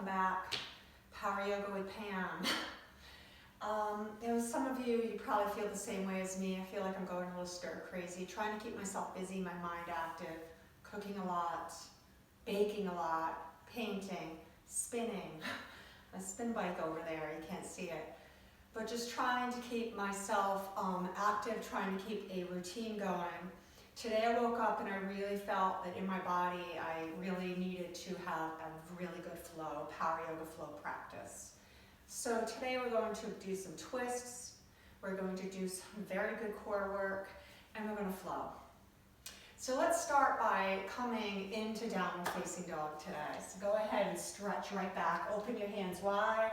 welcome back. Power Yoga with Pam. Some of you probably feel the same way as me. I feel like I'm going a little stir crazy, trying to keep myself busy, my mind active, cooking a lot, baking a lot, painting, spinning. My spin bike over there, you can't see it. But just trying to keep myself active, trying to keep a routine going. Today I woke up and I really felt that in my body I really needed to have a really good flow, Power Yoga flow practice. So today we're going to do some twists, we're going to do some very good core work, and we're going to flow. So let's start by coming into downward facing dog today. So go ahead and stretch right back, open your hands wide.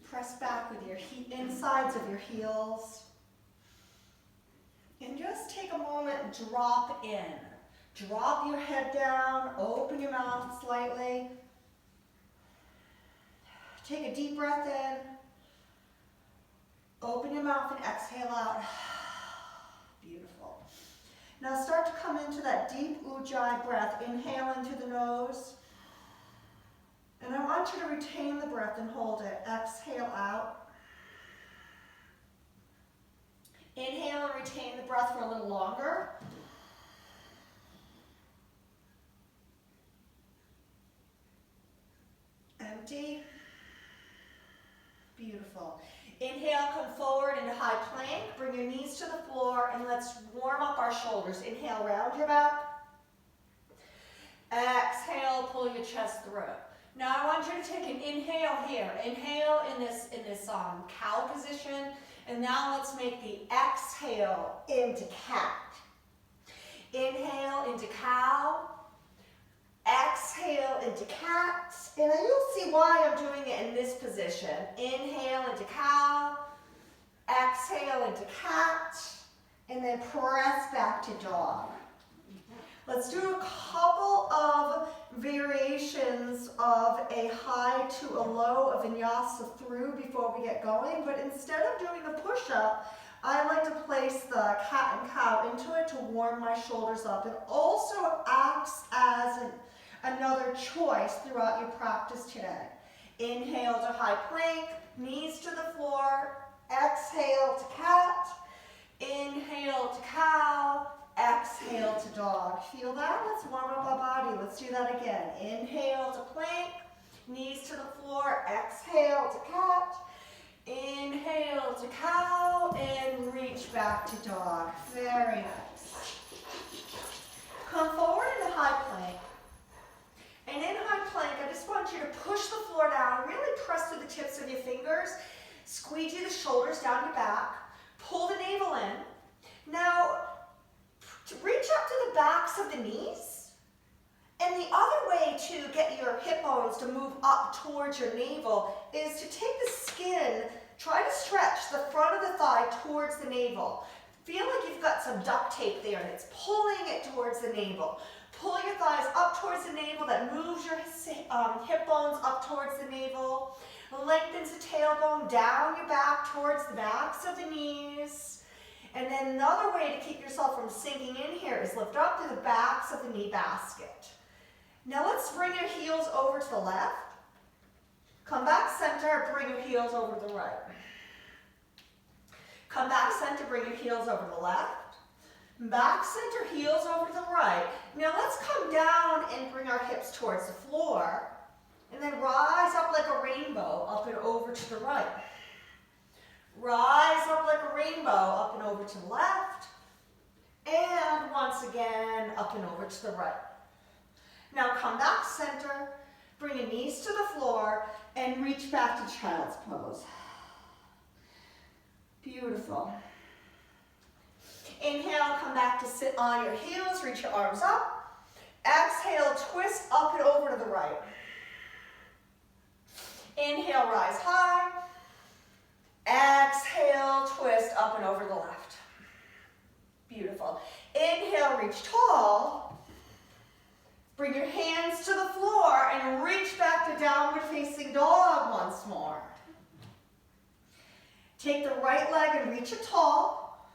Press back with your insides of your heels. And just take a moment and drop in. Drop your head down, open your mouth slightly. Take a deep breath in. Open your mouth and exhale out. Beautiful. Now start to come into that deep ujjayi breath. Inhale into the nose. And I want you to retain the breath and hold it. Exhale out. Inhale and retain the breath for a little longer. Empty. Beautiful. Inhale, come forward into high plank. Bring your knees to the floor and let's warm up our shoulders. Inhale, round your back. Exhale, pull your chest through. Now I want you to take an inhale here. Inhale in this cow position. And now let's make the exhale into cat. Inhale into cow. Exhale into cat. And you'll see why I'm doing it in this position. Inhale into cow. Exhale into cat. And then press back to dog. Let's do a couple of variations of a high to a low of vinyasa through before we get going, but instead of doing a push-up, I like to place the cat and cow into it to warm my shoulders up. It also acts as another choice throughout your practice today. Inhale to high plank, knees to the floor, exhale to cat, inhale to cow, exhale to dog. Feel that? Let's warm up our body. Let's do that again. Inhale to plank, knees to the floor, exhale to cat, inhale to cow, and reach back to dog. Very nice. Come forward into high plank. And in high plank, I just want you to push the floor down, really press through the tips of your fingers, squeegee the shoulders down your back, pull the navel in. Now, reach up to the backs of the knees. And the other way to get your hip bones to move up towards your navel is to take the skin, try to stretch the front of the thigh towards the navel. Feel like you've got some duct tape there and it's pulling it towards the navel. Pull your thighs up towards the navel, that moves your hip bones up towards the navel. Lengthens the tailbone down your back towards the backs of the knees. And then another way to keep yourself from sinking in here is lift up to the backs of the knee basket. Now let's bring your heels over to the left. Come back center, bring your heels over to the right. Come back center, bring your heels over to the left. Back center, heels over to the right. Now let's come down and bring our hips towards the floor. And then rise up like a rainbow, up and over to the right. Rise up like a rainbow, up and over to the left. And once again, up and over to the right. Now come back center, bring your knees to the floor, and reach back to child's pose. Beautiful. Inhale, come back to sit on your heels, reach your arms up. Exhale, twist up and over to the right. Inhale, rise high. Exhale, twist up and over the left. Beautiful. Inhale, reach tall. Bring your hands to the floor and reach back to downward facing dog once more. Take the right leg and reach it tall.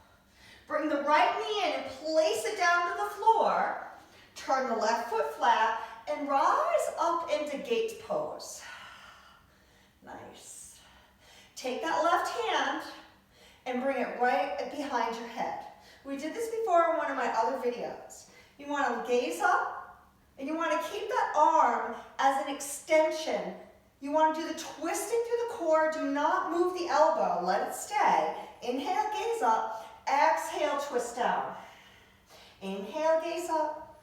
Bring the right knee in and place it down to the floor. Turn the left foot flat and rise up into gate pose. Nice. Take that left hand and bring it right behind your head. We did this before in one of my other videos. You want to gaze up, and you want to keep that arm as an extension. You want to do the twisting through the core. Do not move the elbow. Let it stay. Inhale, gaze up. Exhale, twist down. Inhale, gaze up.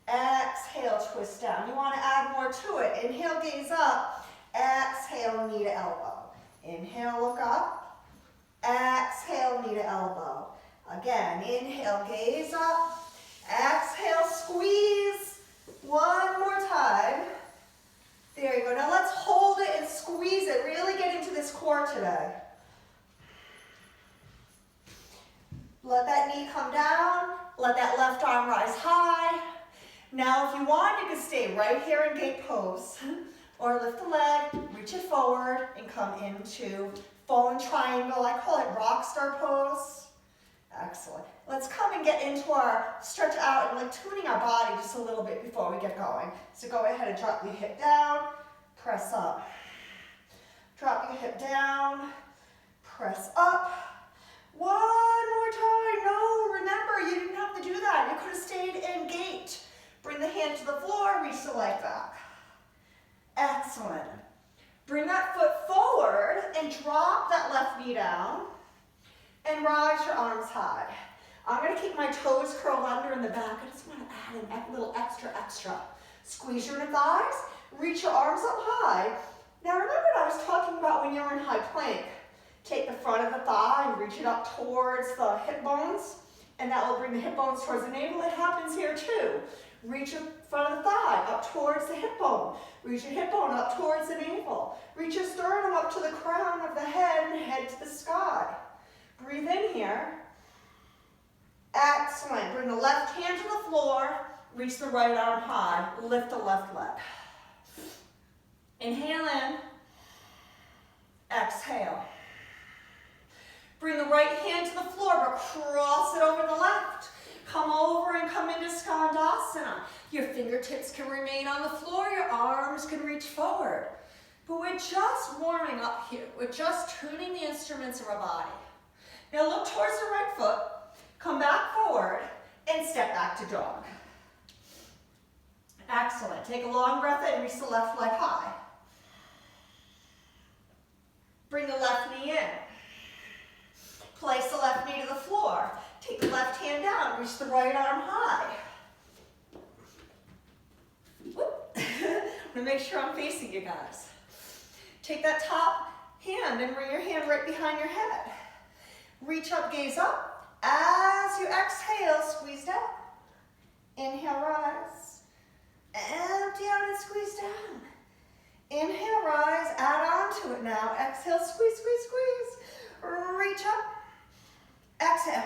Exhale, twist down. You want to add more to it. Inhale, gaze up. Exhale, knee to elbow. Inhale, look up. Exhale, knee to elbow. Again, inhale, gaze up. Exhale, squeeze. One more time. There you go. Now let's hold it and squeeze it. Really get into this core today. Let that knee come down. Let that left arm rise high. Now if you want, you can stay right here in gate pose. Or lift the leg, reach it forward, and come into fallen triangle. I call it Rockstar pose. Excellent. Let's come and get into our stretch out and like tuning our body just a little bit before we get going. So go ahead and drop your hip down, press up. Drop your hip down, press up. One more time. No, remember, you didn't have to do that. You could have stayed in gate. Bring the hand to the floor, reach the leg back. Excellent. Bring that foot forward and drop that left knee down and rise your arms high. I'm going to keep my toes curled under in the back. I just want to add a little extra. Squeeze your inner thighs, reach your arms up high. Now remember what I was talking about when you're in high plank. Take the front of the thigh and reach it up towards the hip bones, and that will bring the hip bones towards the navel. It happens here too. Reach your front of the thigh up towards the hip bone. Reach your hip bone up towards the navel. Reach your sternum up to the crown of the head and head to the sky. Breathe in here. Excellent. Bring the left hand to the floor. Reach the right arm high. Lift the left leg. Inhale in. Exhale. Bring the right hand to the floor, but cross it over the left. Come over and come into Skandasana. Your fingertips can remain on the floor. Your arms can reach forward. But we're just warming up here. We're just tuning the instruments of our body. Now look towards the right foot. Come back forward and step back to dog. Excellent. Take a long breath in. Reach the left leg high. Bring the left knee in. Place the left knee to the floor. Take the left hand down. Reach the right arm high. Whoop. I'm going to make sure I'm facing you guys. Take that top hand and bring your hand right behind your head. Reach up, gaze up. As you exhale, squeeze down. Inhale, rise. Empty out and squeeze down. Inhale, rise. Add on to it now. Exhale, squeeze, squeeze, squeeze. Reach up. Exhale.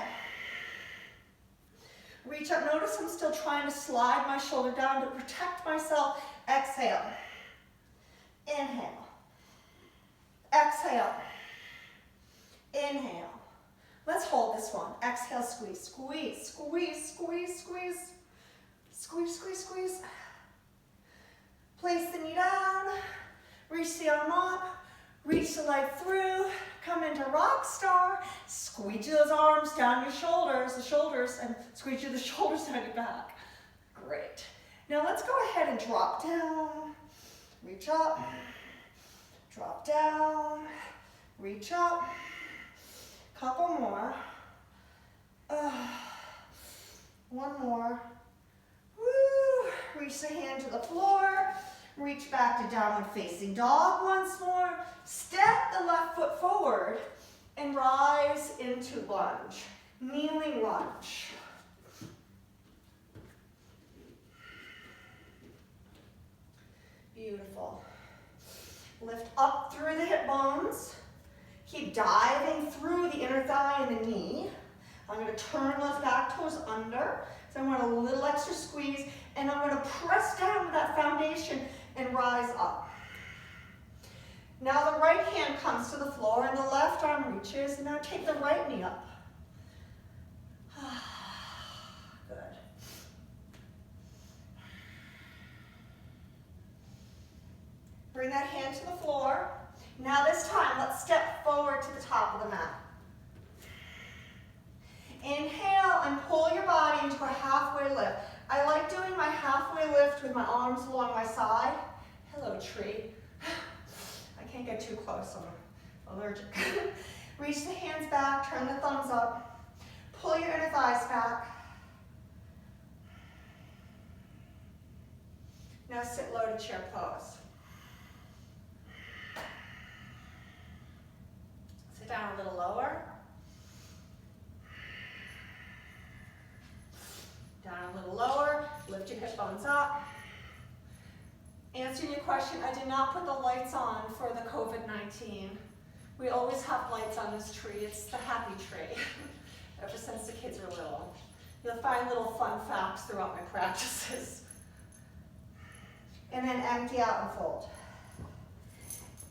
Reach up. Notice I'm still trying to slide my shoulder down to protect myself. Exhale. Inhale. Exhale. Inhale. Let's hold this one. Exhale, squeeze, squeeze, squeeze, squeeze, squeeze. Squeeze, squeeze, squeeze. Place the knee down. Reach the arm up. Reach the leg through. Come into Rockstar. Squeeze those arms down your shoulders, and squeeze the shoulders down your back. Great. Now let's go ahead and drop down. Reach up. Drop down. Reach up. Couple more. One more. Woo. Reach the hand to the floor. Reach back to downward facing dog once more. Step the left foot forward and rise into lunge. Kneeling lunge. Beautiful. Lift up through the hip bones. Keep diving through the inner thigh and the knee. I'm going to turn those back toes under. So I want a little extra squeeze. And I'm going to press down with that foundation and rise up. Now the right hand comes to the floor and the left arm reaches. And now take the right knee up. Good. Bring that hand to the floor. Now this time, let's step forward to the top of the mat. Inhale and pull your body into a halfway lift. I like doing my halfway lift with my arms along my side. Hello, tree. I can't get too close, I'm allergic. Reach the hands back, turn the thumbs up. Pull your inner thighs back. Now sit low to chair pose. Sit down a little lower. Down a little lower, lift your hip bones up. Answering your question, I did not put the lights on for the COVID-19. We always have lights on this tree. It's the happy tree, ever since the kids were little. You'll find little fun facts throughout my practices. And then empty out and fold.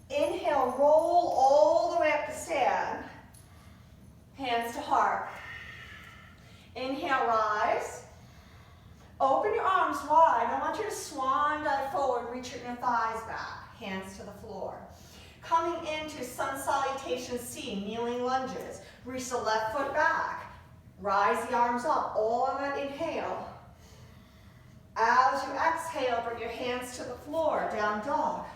Inhale, roll all the way up to stand. Hands to heart. Inhale, rise. Open your arms wide. I want you to swan dive forward, reach your inner thighs back, hands to the floor. Coming into sun salutation C, kneeling lunges. Reach the left foot back. Rise the arms up, all on that inhale. As you exhale, bring your hands to the floor, down dog.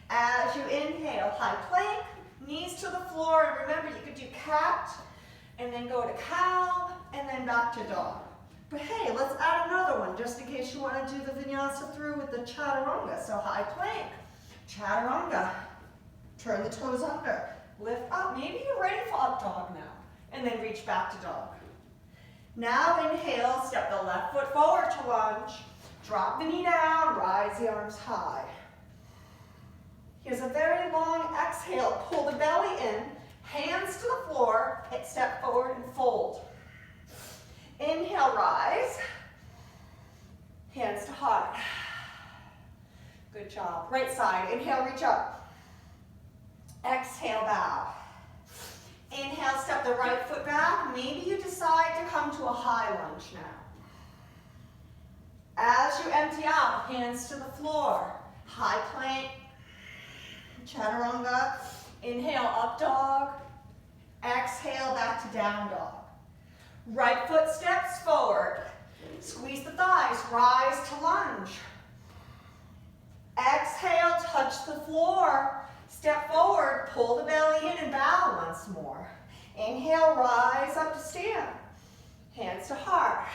As you inhale, high plank, knees to the floor. And remember, you could do cat, and then go to cow, and then back to dog. But hey, let's add another one, just in case you want to do the vinyasa through with the chaturanga. So high plank, chaturanga. Turn the toes under, lift up. Maybe you're ready for up dog now. And then reach back to dog. Now inhale, step the left foot forward to lunge. Drop the knee down, rise the arms high. Here's a very long exhale. Pull the belly in, hands to the floor, step forward and fold. Inhale, rise. Hands to heart. Good job. Right side. Inhale, reach up. Exhale, bow. Inhale, step the right foot back. Maybe you decide to come to a high lunge now. As you empty out, hands to the floor. High plank. Chaturanga. Inhale, up dog. Exhale, back to down dog. Right foot steps forward. Squeeze the thighs, rise to lunge. Exhale, touch the floor. Step forward, pull the belly in and bow once more. Inhale, rise up to stand. Hands to heart.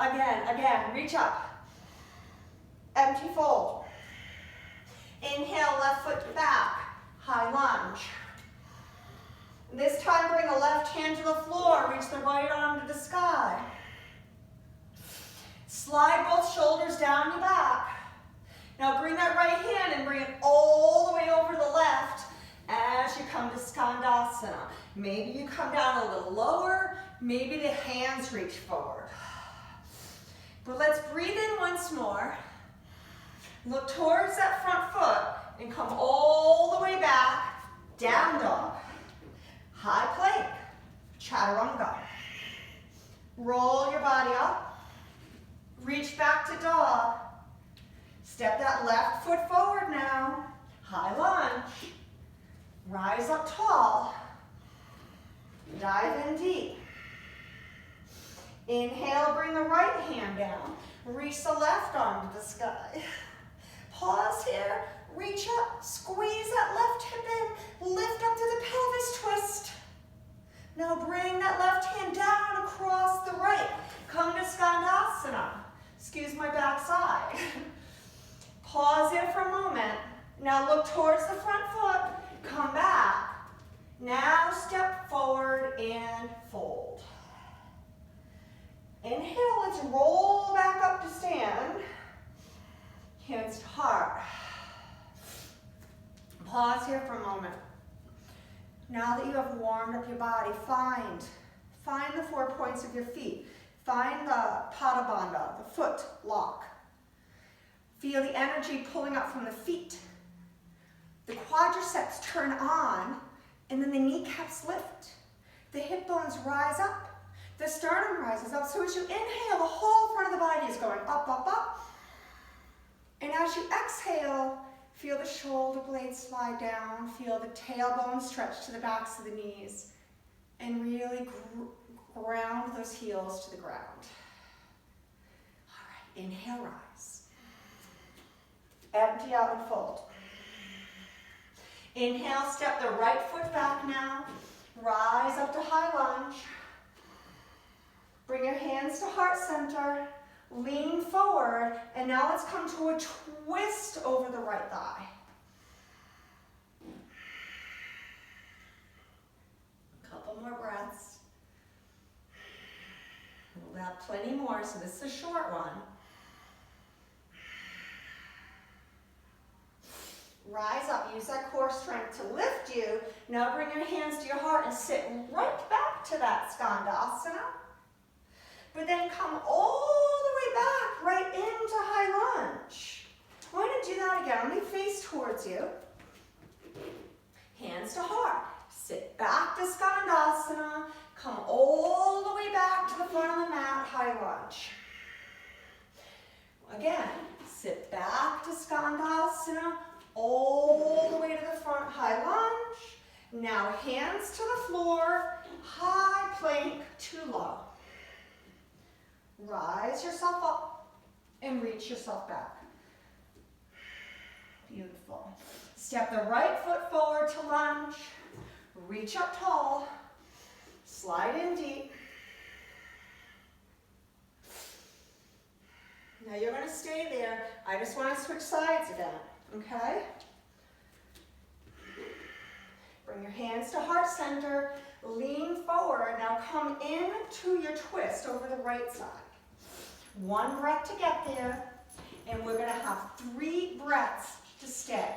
Again, reach up. Empty fold. Inhale, left foot back, high lunge. This time, bring the left hand to the floor, reach the right arm to the sky. Slide both shoulders down your back. Now bring that right hand and bring it all the way over the left as you come to Skandasana. Maybe you come down a little lower, maybe the hands reach forward. But let's breathe in once more. Look towards that front foot and come all the way back, down dog. High plank, chaturanga. Roll your body up. Reach back to dog. Step that left foot forward now. High lunge. Rise up tall. Dive in deep. Inhale, bring the right hand down. Reach the left arm to the sky. Pause here. Reach up, squeeze that left hip in, lift up to the pelvis twist. Now bring that left hand down across the right. Come to Skandasana. Excuse my backside. Pause there for a moment. Now look towards the front foot. Come back. Now step forward and fold. Inhale, let's roll back up to stand. Hands to heart. Pause here for a moment. Now that you have warmed up your body, find the 4 points of your feet. Find the Pada Bandha, the foot lock. Feel the energy pulling up from the feet. The quadriceps turn on, and then the kneecaps lift. The hip bones rise up. The sternum rises up. So as you inhale, the whole front of the body is going up, up, up. And as you exhale, Feel the shoulder blades slide down. Feel the tailbone stretch to the backs of the knees. And really ground those heels to the ground. All right, inhale, rise. Empty out and fold. Inhale, step the right foot back now. Rise up to high lunge. Bring your hands to heart center. Lean forward. And now let's come to a twist over the right thigh. A couple more breaths. We'll have plenty more, so this is a short one. Rise up, use that core strength to lift you. Now bring your hands to your heart and sit right back to that skandasana. But then come all the way back, right into high lunge. I want to do that again. Let me face towards you. Hands to heart. Sit back to skandasana. Come all the way back to the front of the mat, high lunge. Again, sit back to skandasana. All the way to the front, high lunge. Now hands to the floor, high plank to low. Rise yourself up and reach yourself back. Beautiful. Step the right foot forward to lunge. Reach up tall. Slide in deep. Now you're going to stay there. I just want to switch sides again. Okay? Bring your hands to heart center. Lean forward. Now come into your twist over the right side. One breath to get there. And we're going to have 3 breaths to stay.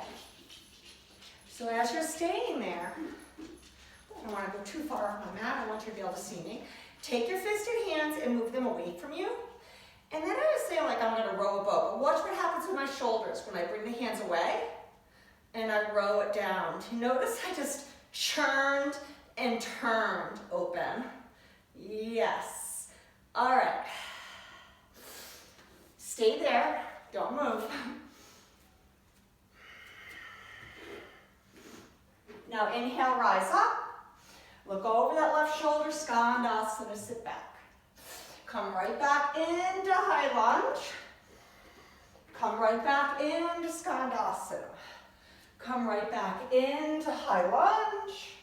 So as you're staying there, I don't want to go too far off my mat. I want you to be able to see me. Take your fisted hands and move them away from you. And then I was saying like I'm going to row a boat. But watch what happens with my shoulders when I bring the hands away and I row it down. Notice I just churned and turned open. Yes. All right. Stay there. Don't move. Now inhale, rise up. Look over that left shoulder, skandasana, sit back. Come right back into high lunge. Come right back into skandasana. Come right back into high lunge.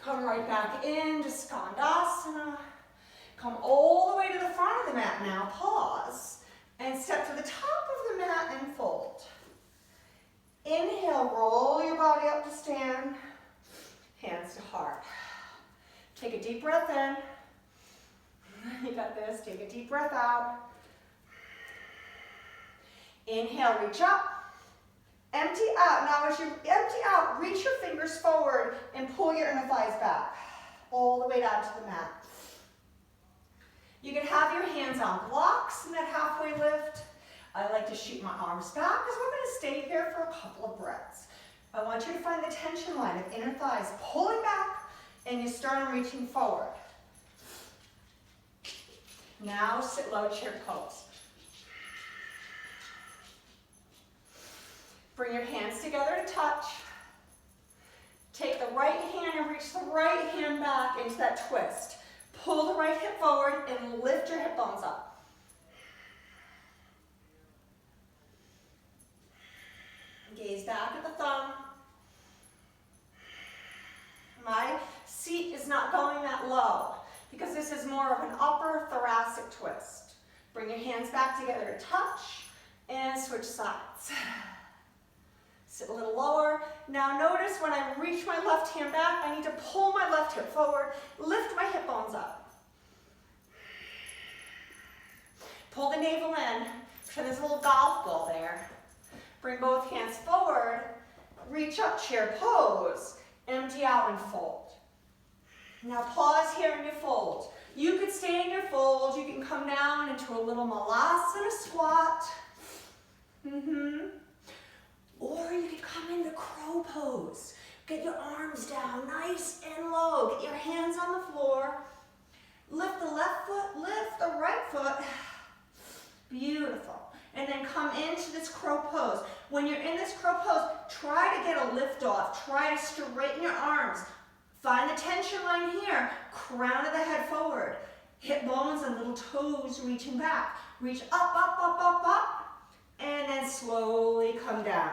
Come right back into skandasana. Come all the way to the front of the mat now. Pause. And step to the top of the mat and fold. Inhale, roll your body up to stand. Hands to heart. Take a deep breath in. You got this. Take a deep breath out. Inhale, reach up. Empty out. Now as you empty out, reach your fingers forward and pull your inner thighs back. All the way down to the mat. You can have your hands on blocks in that halfway lift. I like to shoot my arms back because we're going to stay here for a couple of breaths. I want you to find the tension line of inner thighs pulling back and your sternum reaching forward. Now sit low chair pose. Bring your hands together to touch. Take the right hand and reach the right hand back into that twist. Pull the right hip forward and lift your hip bones up. Gaze back at the thumb. My seat is not going that low because this is more of an upper thoracic twist. Bring your hands back together to touch and switch sides. Sit a little lower. Now notice when I reach my left hand back, I need to pull my left hip forward, lift my hip bones up. Pull the navel in. Pretend there's a little golf ball there. Bring both hands forward, reach up, chair pose, empty out and fold. Now pause here in your fold. You could stay in your fold, you can come down into a little malasana squat. Or you can come into crow pose. Get your arms down nice and low. Get your hands on the floor. Lift the left foot, lift the right foot. Beautiful. And then come into this crow pose. When you're in this crow pose, try to get a lift off. Try to straighten your arms. Find the tension line here. Crown of the head forward. Hip bones and little toes reaching back. Reach up, up, up, up, up, and then slowly come down.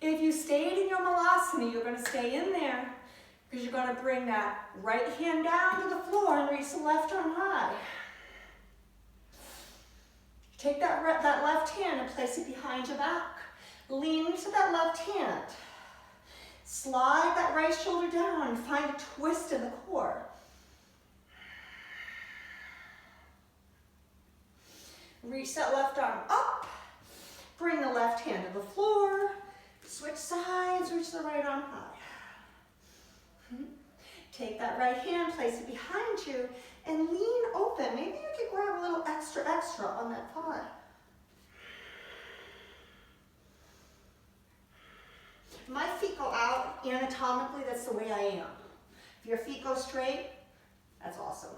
If you stayed in your malasana, you're going to stay in there because you're going to bring that right hand down to the floor and reach the left arm high. Take that left hand and place it behind your back. Lean into that left hand. Slide that right shoulder down and find a twist in the core. Reach that left arm up. Bring the left hand to the floor. Switch sides, reach the right arm high. Take that right hand, place it behind you, and lean open. Maybe you can grab a little extra on that thigh. My feet go out anatomically, that's the way I am. If your feet go straight, that's awesome.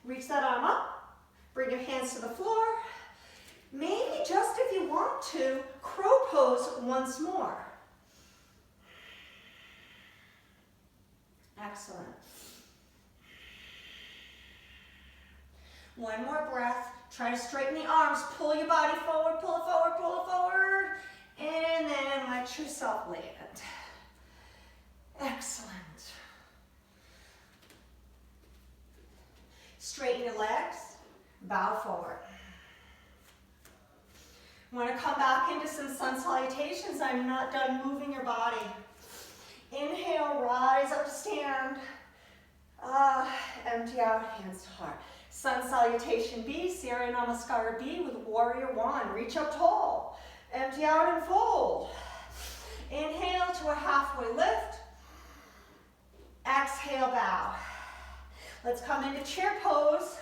Reach that arm up, bring your hands to the floor. Maybe just if you want to, crow pose once more. Excellent. One more breath. Try to straighten the arms. Pull your body forward, pull it forward, pull it forward. And then let yourself land. Excellent. Straighten your legs. Bow forward. Want to come back into some sun salutations. I'm not done moving your body. Inhale, rise up to stand. Empty out, hands to heart. Sun salutation B, Surya Namaskara B with warrior one. Reach up tall. Empty out and fold. Inhale to a halfway lift. Exhale, bow. Let's come into chair pose.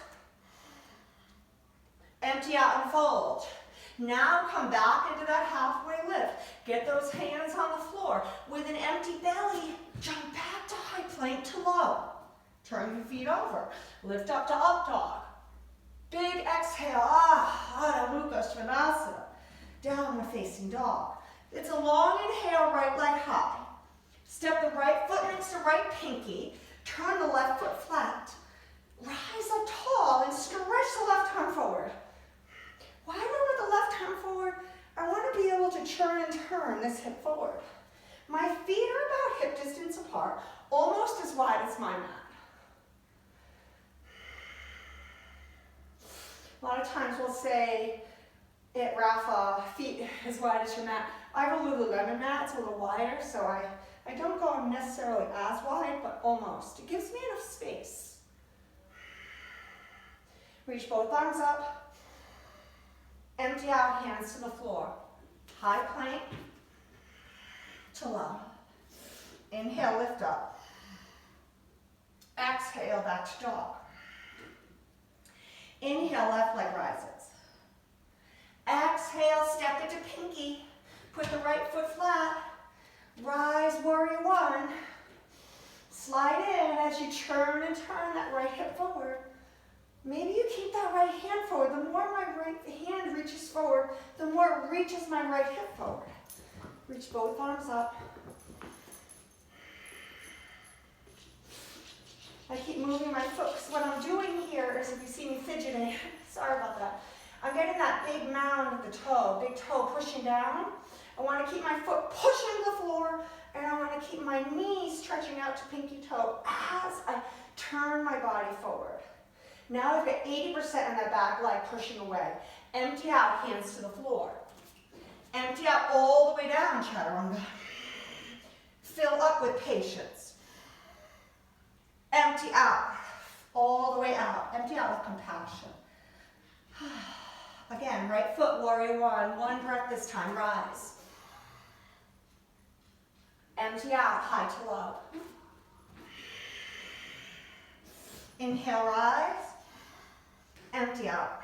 Empty out and fold. Now come back into that halfway lift. Get those hands on the floor. With an empty belly, jump back to high plank to low. Turn your feet over. Lift up to up dog. Big exhale. Adho Mukha Svanasana. Downward facing dog. It's a long inhale, right leg high. Step the right foot next to right pinky. Turn the left foot flat. Rise up tall and stretch the left arm forward. Why do I want the left arm forward? I want to be able to churn and turn this hip forward. My feet are about hip distance apart, almost as wide as my mat. A lot of times we'll say at Rafa, feet as wide as your mat. I have a Lululemon mat, it's a little wider, so I don't go necessarily as wide, but almost. It gives me enough space. Reach both arms up. Empty out, hands to the floor. High plank to low. Inhale, lift up. Exhale, back to dog. Inhale, left leg rises. Exhale, step into pinky. Put the right foot flat. Rise, warrior one. Slide in as you churn and turn that right hip forward. Maybe you keep that right hand forward. The more my right hand reaches forward, the more it reaches my right hip forward. Reach both arms up. I keep moving my foot because what I'm doing here is, if you see me fidgeting, sorry about that, I'm getting that big mound at the toe, big toe pushing down. I want to keep my foot pushing the floor, and I want to keep my knees stretching out to pinky toe as I turn my body forward. Now I've got 80% on that back leg pushing away. Empty out, hands to the floor. Empty out all the way down, chaturanga. Fill up with patience. Empty out, all the way out. Empty out with compassion. Again, right foot, warrior one. One breath this time, rise. Empty out, high to low. Inhale, rise. Empty out.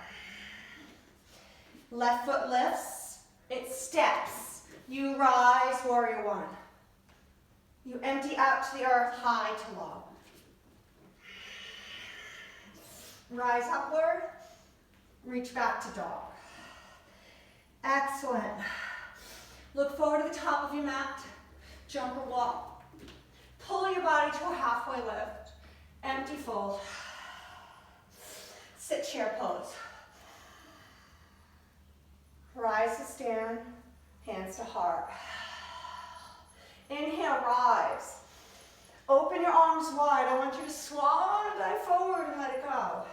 Left foot lifts, it steps. You rise, warrior one. You empty out to the earth, high to low. Rise upward. Reach back to dog. Excellent. Look forward to the top of your mat. Jump or walk. Pull your body to a halfway lift. Empty fold. Sit chair pose. Rise to stand. Hands to heart. Inhale, rise. Open your arms wide. I want you to swan dive forward and let it go.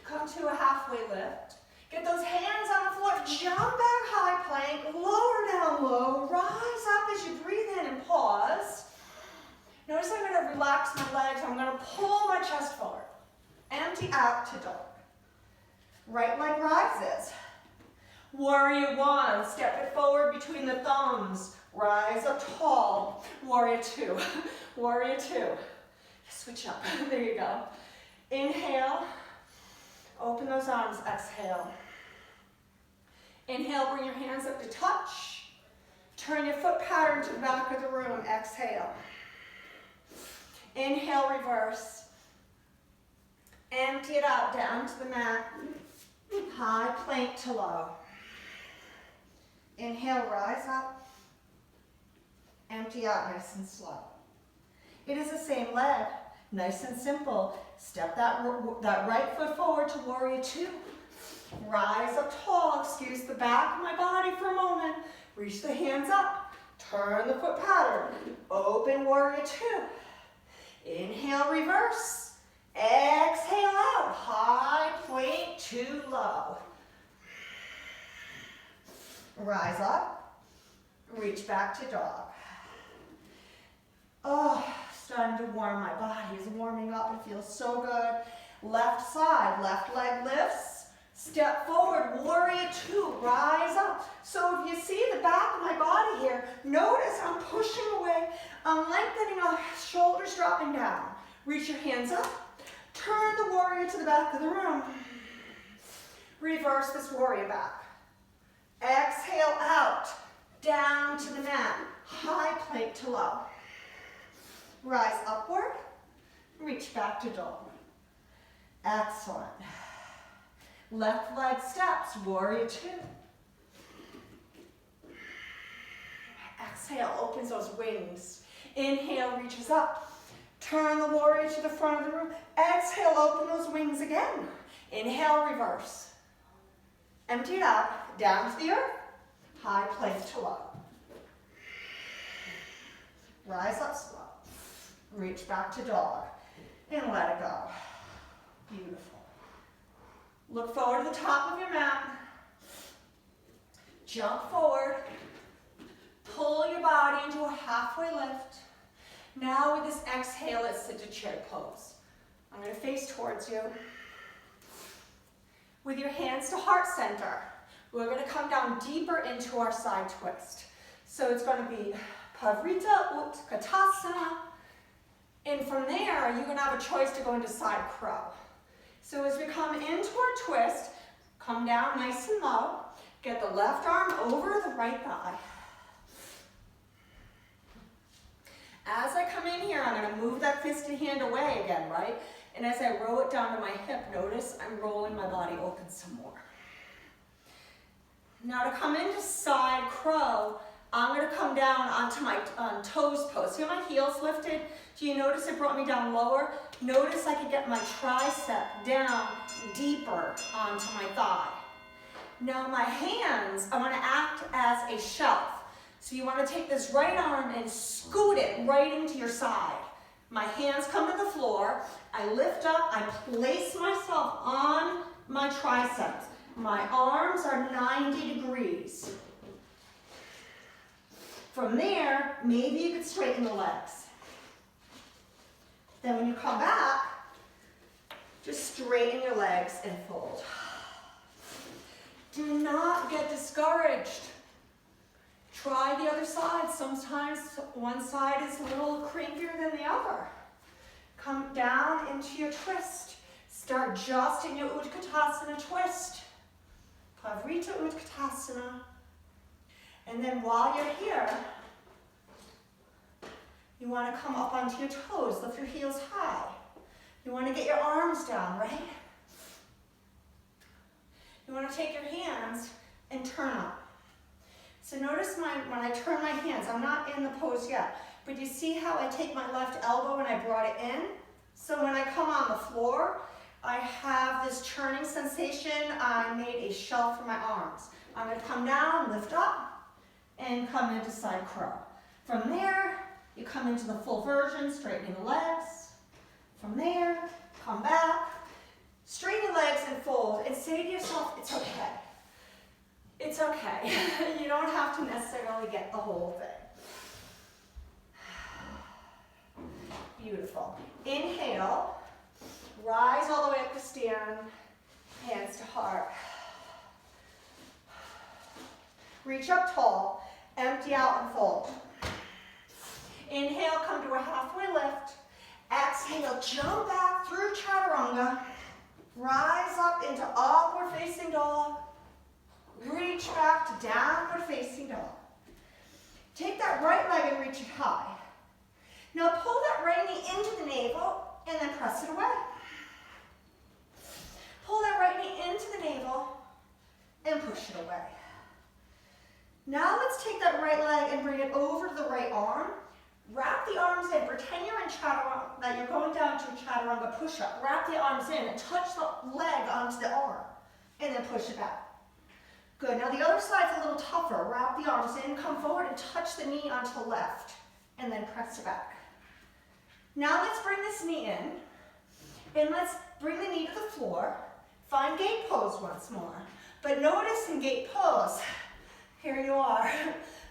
Come to a halfway lift. Get those hands on the floor. Jump back, high plank. Lower down low. Rise up as you breathe in and pause. Notice I'm going to relax my legs. I'm going to pull my chest forward. Empty out to dog. Right leg rises. Warrior one. Step it forward between the thumbs. Rise up tall. Warrior two. Warrior two. Switch up. There you go. Inhale. Open those arms. Exhale. Inhale, bring your hands up to touch. Turn your foot pattern to the back of the room. Exhale. Inhale, reverse. Empty it out, down to the mat. High plank to low. Inhale, rise up. Empty out, nice and slow. It is the same leg, nice and simple. Step that right foot forward to warrior two. Rise up tall, excuse the back of my body for a moment. Reach the hands up, turn the foot pattern. Open warrior two. Inhale, reverse. Exhale out, high plank to low. Rise up, reach back to dog. Oh, starting to warm, my body is warming up, it feels so good. Left side, left leg lifts. Step forward, warrior two, rise up. So if you see the back of my body here, notice I'm pushing away, I'm lengthening our shoulders dropping down. Reach your hands up, turn the warrior to the back of the room. Reverse this warrior back. Exhale out, down to the mat, high plank to low. Rise upward, reach back to dog. Excellent. Left leg steps, warrior two. Exhale, opens those wings. Inhale, reaches up. Turn the warrior to the front of the room. Exhale, open those wings again. Inhale, reverse. Empty it out, down to the earth. High plank to low. Rise up slow. Reach back to dog. And let it go. Beautiful. Look forward to the top of your mat. Jump forward. Pull your body into a halfway lift. Now with this exhale, let's sit to chair pose. I'm going to face towards you. With your hands to heart center, we're going to come down deeper into our side twist. So it's going to be Pavrita Utkatasana. And from there, you're going to have a choice to go into side crow. So as we come into our twist, come down nice and low. Get the left arm over the right thigh. As I come in here, I'm going to move that fisted hand away again, right? And as I roll it down to my hip, notice I'm rolling my body open some more. Now to come into side crow, I'm going to come down onto my toes pose. See my heels lifted? Do you notice it brought me down lower? Notice I could get my tricep down deeper onto my thigh. Now my hands, I want to act as a shelf. So you want to take this right arm and scoot it right into your side. My hands come to the floor. I lift up, I place myself on my triceps. My arms are 90 degrees. From there, maybe you could straighten the legs. Then when you come back, just straighten your legs and fold. Do not get discouraged. Try the other side. Sometimes one side is a little crankier than the other. Come down into your twist. Start just in your Utkatasana twist. Pavrita Utkatasana. And then while you're here, you want to come up onto your toes. Lift your heels high. You want to get your arms down, right? You want to take your hands and turn up. So notice when I turn my hands, I'm not in the pose yet, but you see how I take my left elbow and I brought it in? So when I come on the floor, I have this churning sensation. I made a shelf for my arms. I'm going to come down, lift up, and come into side crow. From there, you come into the full version, straightening the legs. From there, come back, straighten your legs and fold, and say to yourself, it's okay. It's okay. You don't have to necessarily get the whole thing. Beautiful. Inhale, rise all the way up to stand, hands to heart. Reach up tall, empty out and fold. Inhale, come to a halfway lift. Exhale, jump back through chaturanga. Rise up into upward facing dog. Reach back to downward facing dog. Take that right leg and reach it high. Now pull that right knee into the navel and then press it away. Pull that right knee into the navel and push it away. Now let's take that right leg and bring it over to the right arm. Wrap the arms in. Pretend you're in chaturanga, that you're going down to a chaturanga push-up. Wrap the arms in and touch the leg onto the arm and then push it back. Good. Now the other side's a little tougher. Wrap the arms in, come forward and touch the knee onto the left and then press it back. Now let's bring this knee in and let's bring the knee to the floor. Find gate pose once more. But notice in gate pose, here you are.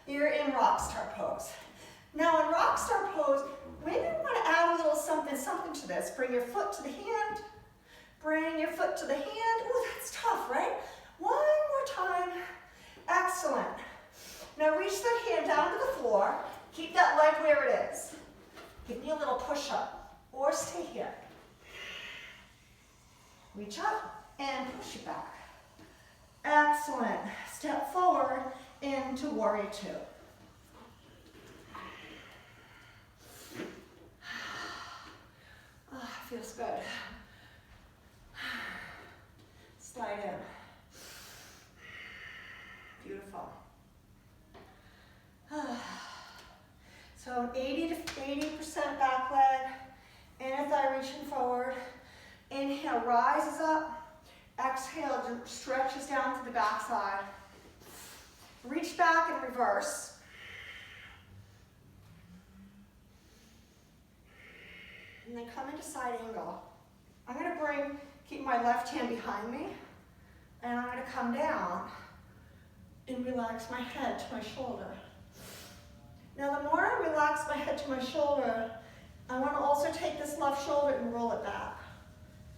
You're in Rockstar pose. Now in Rockstar pose, women want to add a little something to this. Bring your foot to the hand. Bring your foot to the hand. Ooh, that's tough, right? One more time. Excellent. Now reach that hand down to the floor. Keep that leg where it is. Give me a little push up or stay here. Reach up and push it back. Excellent. Step forward into warrior two. Oh, feels good. Slide in. Beautiful. So 80% back leg, inner thigh reaching forward. Inhale, rises up. Exhale, stretches down to the back side. Reach back and reverse. And then come into side angle. I'm going to keep my left hand behind me, and I'm going to come down and relax my head to my shoulder. Now the more I relax my head to my shoulder, I want to also take this left shoulder and roll it back.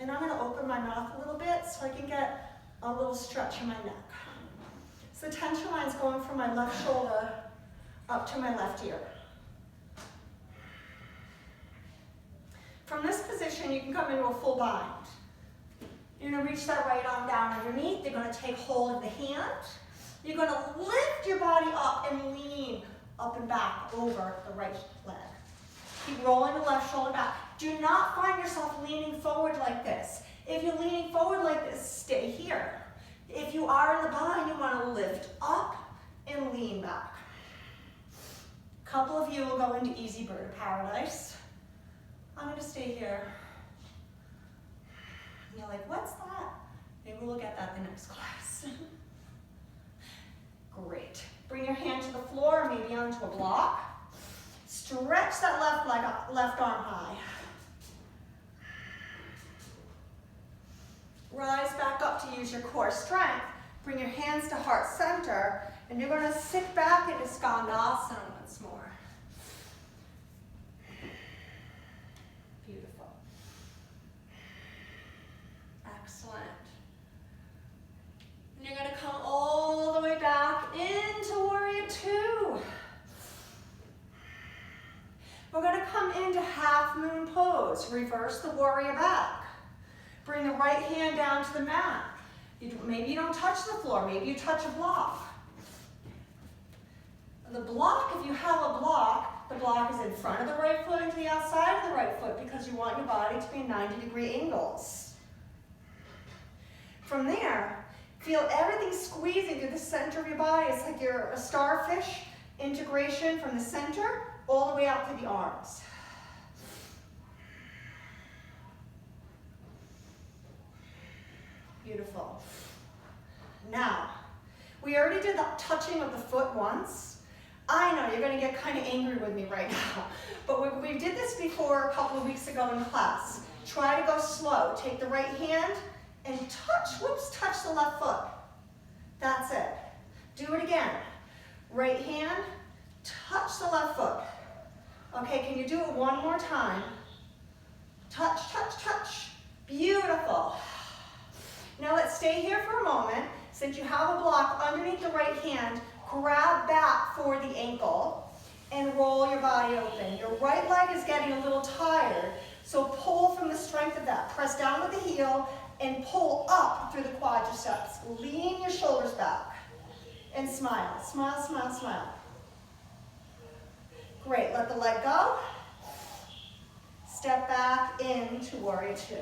And I'm going to open my mouth a little bit so I can get a little stretch in my neck. So the tension line's going from my left shoulder up to my left ear. From this position, you can come into a full bind. You're going to reach that right arm down underneath. You're going to take hold of the hand. You're going to lift your body up and lean up and back over the right leg. Keep rolling the left shoulder back. Do not find yourself leaning forward like this. If you're leaning forward like this, stay here. If you are in the bind, you want to lift up and lean back. A couple of you will go into easy bird of paradise. I'm going to stay here. And you're like, what's that? Maybe we'll get that in the next class. Great. Bring your hand to the floor, maybe onto a block. Stretch that left leg up, left arm high. Rise back up to use your core strength. Bring your hands to heart center, and you're going to sit back into Skandasana once more. Beautiful. Excellent. And you're going to come all the way back into warrior two. We're going to come into half moon pose. Reverse the warrior back. Bring the right hand down to the mat. Maybe you don't touch the floor. Maybe you touch a block. The block, if you have a block, the block is in front of the right foot and to the outside of the right foot because you want your body to be in 90-degree angles. From there, Feel everything squeezing through the center of your body. It's like you're a starfish. Integration from the center all the way out to the arms. Beautiful. Now, we already did the touching of the foot once. I know you're going to get kind of angry with me right now, but we did this before a couple of weeks ago in class. Try to go slow. Take the right hand and touch the left foot. That's it. Do it again. Right hand, touch the left foot. Okay, can you do it one more time? Touch, touch, touch. Beautiful. Now let's stay here for a moment. Since you have a block underneath the right hand, grab back for the ankle and roll your body open. Your right leg is getting a little tired, so pull from the strength of that. Press down with the heel and pull up through the quadriceps. Lean your shoulders back and smile. Smile, smile, smile. Great, let the leg go. Step back into warrior two.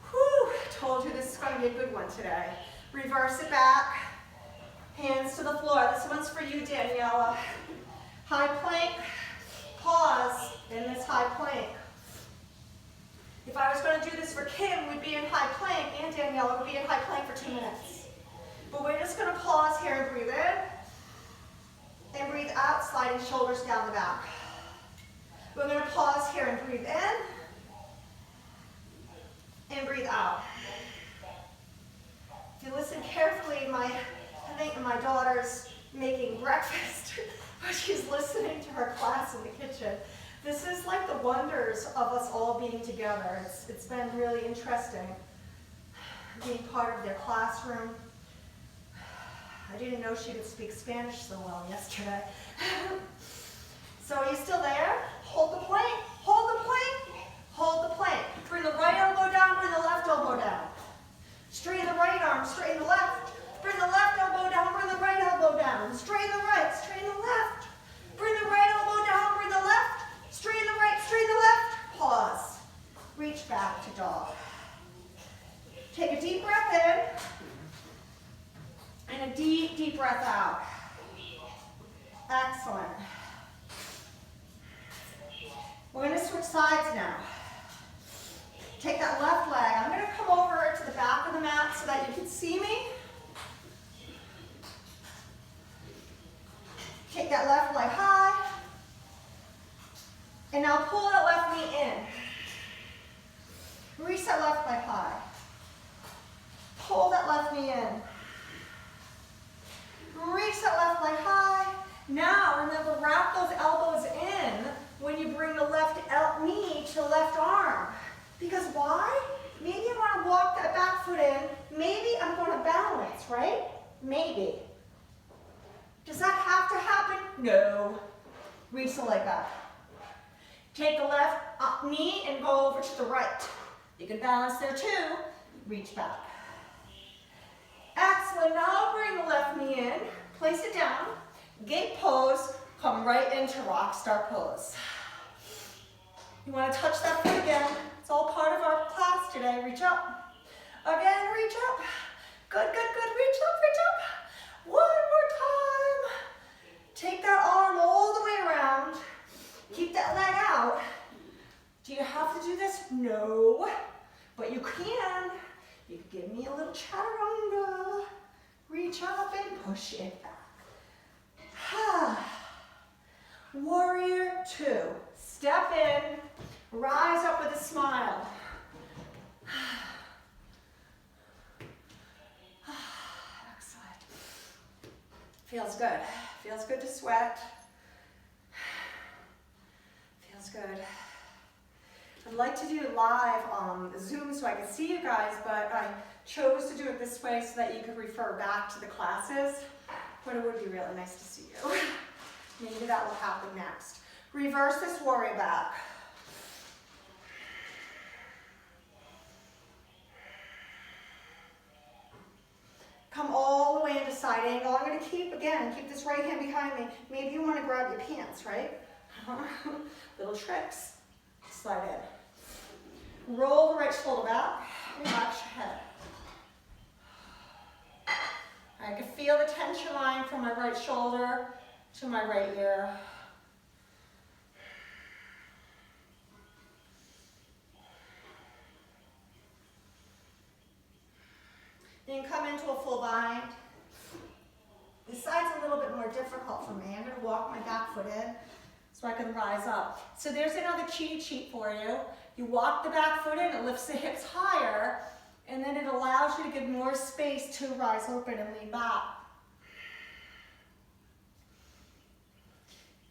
Whew, told you this is going to be a good one today. Reverse it back. Hands to the floor. This one's for you, Daniela. High plank. Pause in this high plank. If I was going to do this for Kim, we'd be in high plank, and Daniela would be in high plank for 2 minutes. But we're just going to pause here and breathe in. And breathe out, sliding shoulders down the back. We're going to pause here and breathe in. And breathe out. If you listen carefully, I think my daughter's making breakfast, but she's listening to her class in the kitchen. This is like the wonders of us all being together. It's been really interesting being part of their classroom. I didn't know she could speak Spanish so well yesterday. So are you still there? Hold the plank, hold the plank, hold the plank. Bring the right elbow down, bring the left elbow down. Straighten the right arm, straighten the left. Bring the left elbow down, bring the right elbow down. Straighten the right, straighten the left. Bring the right elbow down, bring the left. Straighten the right, straighten the left. Pause. Reach back to dog. Take a deep breath in. And a deep, deep breath out. Excellent. We're going to switch sides now. Take that left leg. I'm going to come over to the back of the mat so that you can see me. Take that left leg high. And now pull that left knee in. Reach that left leg high. Pull that left knee in. Reach that left leg high. Now remember, wrap those elbows in when you bring the left knee to the left arm. Because why? Maybe I want to walk that back foot in. Maybe I'm going to balance, right? Maybe. Does that have to happen? No. Reach the leg up. Take the left knee and go over to the right. You can balance there too. Reach back. Excellent. Now bring the left knee in. Place it down. Gate pose. Come right into Rockstar pose. You want to touch that foot again. It's all part of our class today. Reach up. Again, reach up. Good, good, good. Reach up, reach up. One more time. Take that arm all the way around. Keep that leg out. Do you have to do this? No. But you can. You can give me a little chaturanga. Reach up and push it back. Warrior two. Step in. Rise up with a smile. Excellent. Feels good. Feels good to sweat. Feels good. I'd like to do live on Zoom so I could see you guys, but I chose to do it this way so that you could refer back to the classes. But it would be really nice to see you. Maybe that will happen next. Reverse this warrior back. Come all the way into side angle. I'm going to keep this right hand behind me. Maybe you want to grab your pants, right? Little tricks. Slide in. Roll the right shoulder back. Relax your head. feel the tension line from my right shoulder to my right ear. Then come into a full bind. This side's a little bit more difficult for me. I'm going to walk my back foot in so I can rise up. So there's another cheat sheet for you. You walk the back foot in, it lifts the hips higher, and then it allows you to get more space to rise open and lean back.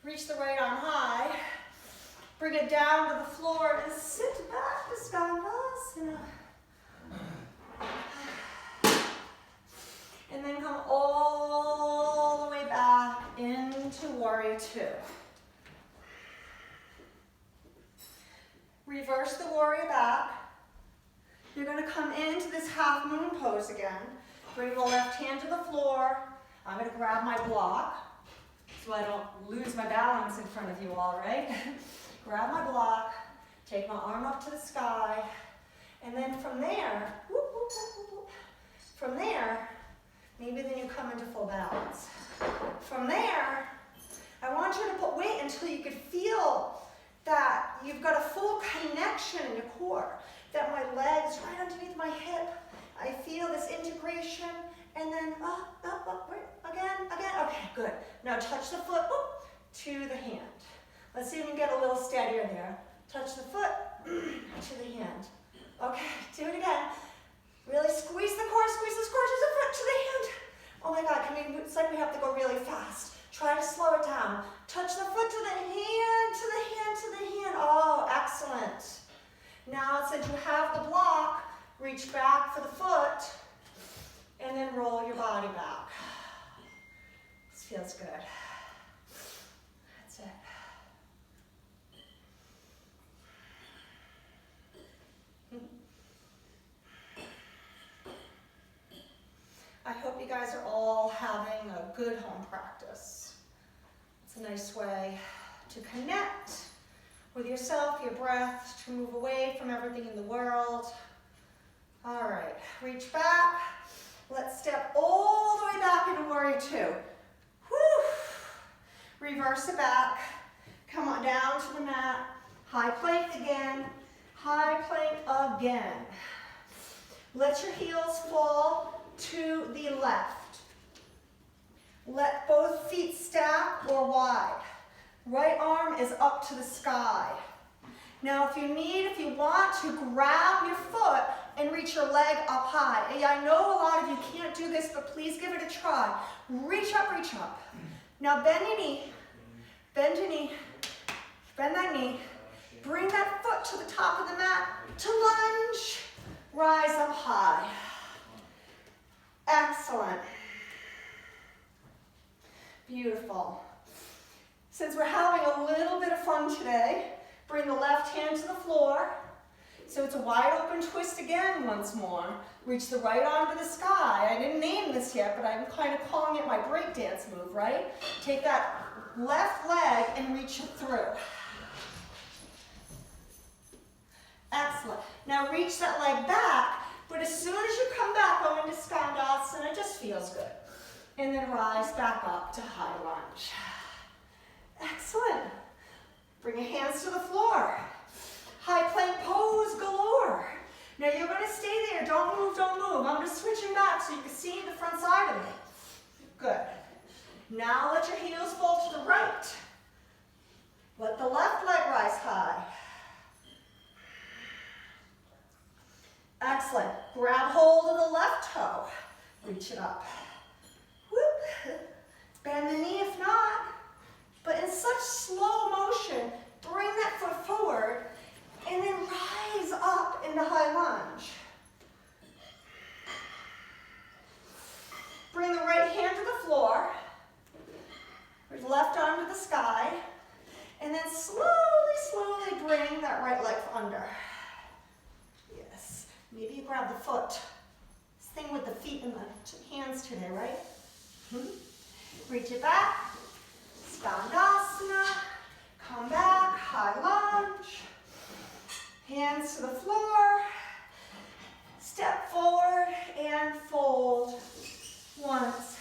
Reach the right arm high. Bring it down to the floor and sit back to Savasana. And then come all the way back into Warrior Two. Reverse the warrior back. You're going to come into this half moon pose again. Bring the left hand to the floor. I'm going to grab my block so I don't lose my balance in front of you all, right? Grab my block, take my arm up to the sky, and then from there, whoop, whoop, whoop, whoop, from there, maybe then you come into full balance. From there, I want you to put weight until you can feel that you've got a full connection in your core, that my legs right underneath my hip, I feel this integration, and then up, again, okay, good. Now touch the foot to the hand. Let's see if we can get a little steadier there. Touch the foot to the hand. Okay, do it again. Really squeeze the core, to the foot, to the hand. Oh my God, it's like we have to go really fast. Try to slow it down. Touch the foot to the hand, to the hand, to the hand. Oh, excellent. Now, since you have the block, reach back for the foot, and then roll your body back. This feels good. That's it. I hope you guys are all having a good home practice. It's a nice way to connect with yourself, your breath, to move away from everything in the world. All right, reach back. Let's step all the way back into Warrior Two. Whew. Reverse it back. Come on down to the mat. High plank again. High plank again. Let your heels fall to the left. Let both feet stack or wide. Right arm is up to the sky. Now if you want to grab your foot and reach your leg up high. I know a lot of you can't do this, but please give it a try. Reach up, reach up. Now bend your knee, bend your knee, bend that knee. Bring that foot to the top of the mat to lunge. Rise up high. Excellent. Beautiful. Since we're having a little bit of fun today, bring the left hand to the floor. So it's a wide open twist again once more. Reach the right arm to the sky. I didn't name this yet, but I'm kind of calling it my breakdance move, right? Take that left leg and reach it through. Excellent. Now reach that leg back, but as soon as you come back, go into Savasana, it just feels good. And then rise back up to high lunge. Excellent. Bring your hands to the floor. High plank pose galore. Now you're going to stay there. Don't move, don't move. I'm just switching back so you can see the front side of me. Good. Now let your heels fall to the right. Let the left leg rise high. Excellent. Grab hold of the left toe. Reach it up. Whoop. Bend the knee if not. But in such slow motion, bring that foot forward and then rise up into high lunge. Bring the right hand to the floor. Bring left arm to the sky. And then slowly bring that right leg under. Yes. Maybe you grab the foot. This thing with the feet and the hands today, right? Reach it back. Savasana. Come back. High lunge. Hands to the floor. Step forward and fold. Once,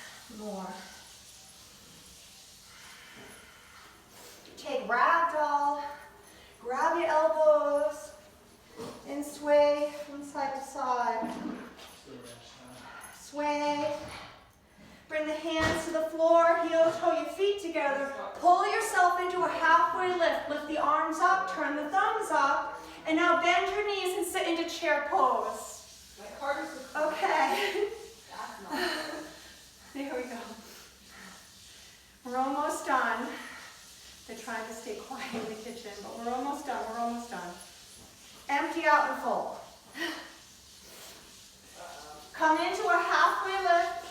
together. Pull yourself into a halfway lift. Lift the arms up, turn the thumbs up, and now bend your knees and sit into chair pose. Okay. There we go. We're almost done. They're trying to stay quiet in the kitchen, but we're almost done. We're almost done. Empty out and fold. Come into a halfway lift.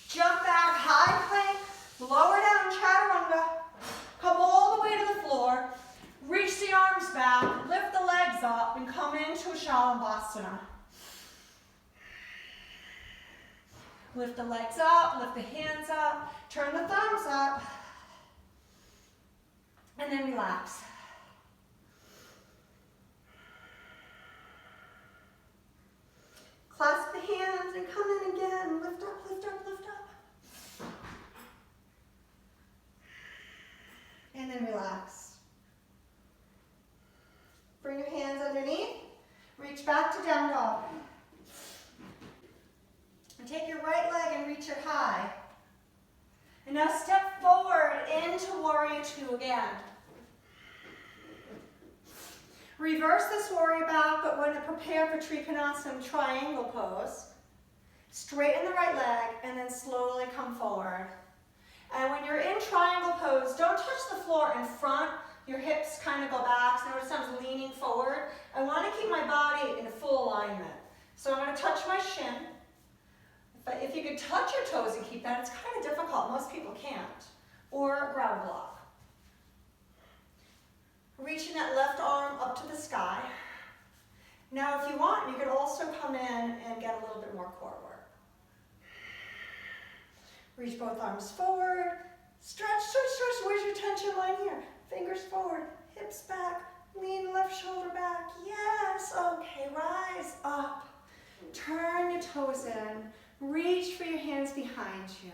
Jump back, high plank. Lower down, chaturanga. Come all the way to the floor. Reach the arms back. Lift the legs up and come into Shalabhasana. Lift the legs up, lift the hands up, turn the thumbs up, and then relax. Clasp the hands and come in again. Lift up, lift up, lift up. And then relax. Bring your hands underneath. Reach back to down dog. And take your right leg and reach it high. And now step forward into Warrior Two again. Reverse this warrior back, but when to prepare for Trikonasana triangle pose, straighten the right leg and then slowly come forward. And when you're in triangle pose, don't touch the floor in front. Your hips kind of go back. So notice I'm leaning forward. I want to keep my body in full alignment. So I'm going to touch my shin. If you could touch your toes and keep that, it's kind of difficult. Most people can't. Or grab a block. Reaching that left arm up to the sky. Now, if you want, you could also come in and get a little bit more core work. Reach both arms forward. Stretch, stretch, stretch. Where's your tension line here? Fingers forward, hips back, lean left shoulder back. Yes, okay, rise up. Turn your toes in. Reach for your hands behind you.